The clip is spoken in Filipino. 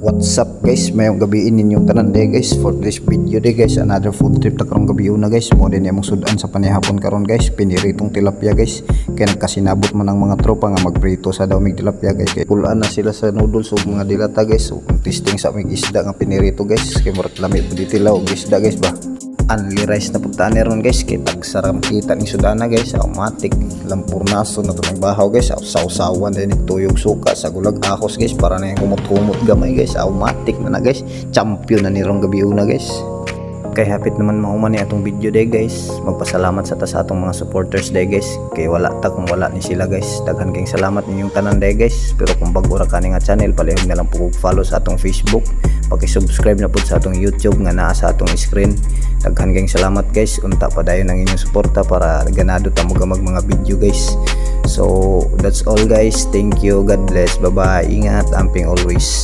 What's up guys, mayong gabiin ninyong tanan day guys. For this video day guys, another food trip na karong gabi una guys. Mo din imong sudan sa panihapon karon guys, piniritong tilapia guys. Kaya nagkasinabot man ang mga tropa nga magprito sa daw mig tilapia guys. Kaya pulaan na sila sa noodles ug mga dilata guys. So testing sa mig isda nga pinirito guys. Kay murag lami pud tilaw og isda guys ba. Only rice na puntaan ron guys, kay tagsaram kita ni sudana guys. Automatic lampurnaso na to ng bahaw guys. Sausawan din tuyog suka sa gulag akos guys, para na yung kumot-kumot gamay guys. Automatic na guys, champion na ni rong gabi una guys. Kay hapit naman mahuman ni atong video day guys. Magpasalamat sa atong mga supporters day guys. Kay wala ta kung wala ni sila guys. Daghan kayong salamat ninyong tanan day guys. Pero kung bago ra ka nga channel, palihog na lang po follow sa atong Facebook. Paki-subscribe na po sa atong YouTube nga naa sa atong screen. Daghan kayong salamat guys. Unta pa dayon ang inyong suporta para ganado ta mo gamag mga video guys. So that's all guys. Thank you. God bless. Bye bye. Ingat. Amping always.